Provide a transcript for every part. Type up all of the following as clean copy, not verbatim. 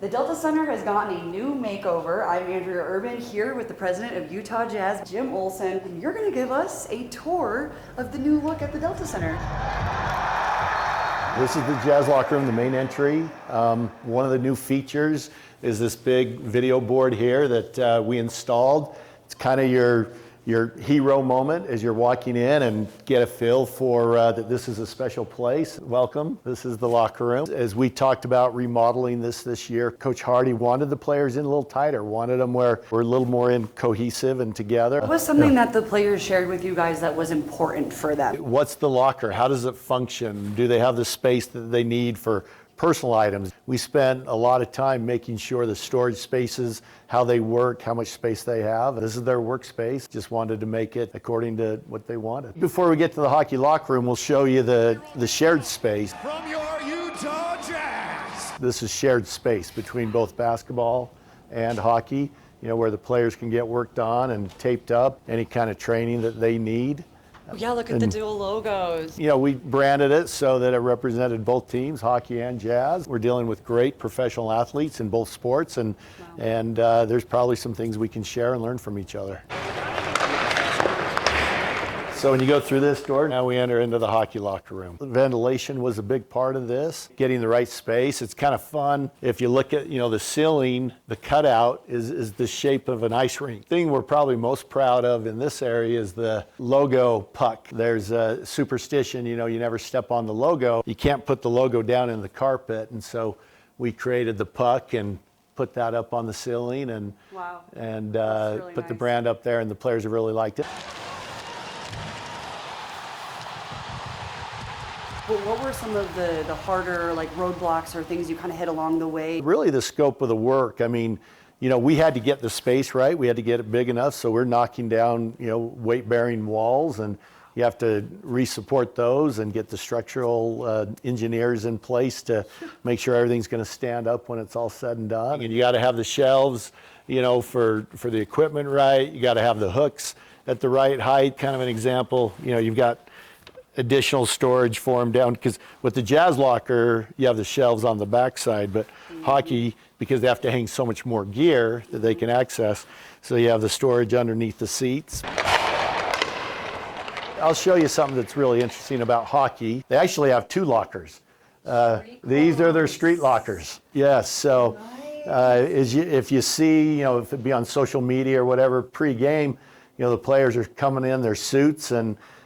The Delta Center has gotten a new makeover. I'm Andrea Urban here with the president of Utah Jazz, Jim Olson, and you're going to give us a tour of the new look at the Delta Center. This is the Jazz locker room, the main entry. One of the new features is this big video board here that we installed. It's kind of your hero moment as you're walking in and get a feel for that this is a special place. Welcome, this is the locker room. As we talked about remodeling this year, Coach Hardy wanted the players in a little tighter, wanted them where we're a little more cohesive and together. What was something that the players shared with you guys that was important for them? What's the locker? How does it function? Do they have the space that they need for personal items? We spent a lot of time making sure the storage spaces, how they work, how much space they have. This is their workspace. Just wanted to make it according to what they wanted. Before we get to the hockey locker room, we'll show you the shared space. From your Utah Jazz. This is shared space between both basketball and hockey, where the players can get worked on and taped up, any kind of training that they need. Yeah, look at the dual logos. We branded it so that it represented both teams, hockey and jazz. We're dealing with great professional athletes in both sports, and there's probably some things we can share and learn from each other. So when you go through this door, now we enter into the hockey locker room. Ventilation was a big part of this, getting the right space. It's kind of fun. If you look at, the ceiling, the cutout is the shape of an ice rink. The thing we're probably most proud of in this area is the logo puck. There's a superstition, you never step on the logo. You can't put the logo down in the carpet, and so we created the puck and put that up on the ceiling and really put the nice. brand up there, and the players have really liked it. But what were some of the harder roadblocks or things you kind of hit along the way? Really the scope of the work. I mean, we had to get the space right. We had to get it big enough, so we're knocking down, weight-bearing walls, and you have to re-support those and get the structural engineers in place to make sure everything's going to stand up when it's all said and done. And you got to have the shelves, for the equipment right. You got to have the hooks at the right height. Kind of an example, you've got additional storage for them down, because with the Jazz locker, you have the shelves on the backside, but hockey, because they have to hang so much more gear that they can access, so you have the storage underneath the seats. I'll show you something that's really interesting about hockey. They actually have two lockers. These are their street lockers. Yes, so if you see, if it be on social media or whatever, pre-game, the players are coming in their suits,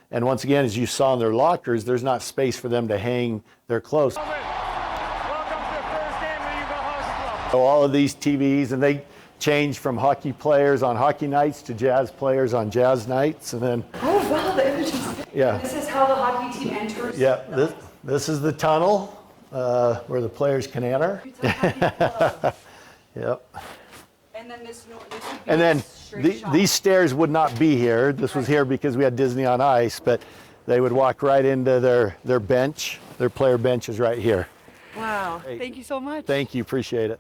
and once again, as you saw in their lockers, there's not space for them to hang their clothes. Welcome to the first game of the Utah Hockey Club. So all of these TVs, and they change from hockey players on hockey nights to jazz players on jazz nights, and then Oh wow, the images. yeah, This is how the hockey team enters. yeah. This is the tunnel where the players can enter. Utah Hockey Club. Yep. And then this would be And then a straight shot. these stairs would not be here. This was here because we had Disney on Ice, but they would walk right into their bench. Their player bench is right here. Wow, thank you so much. Thank you, appreciate it.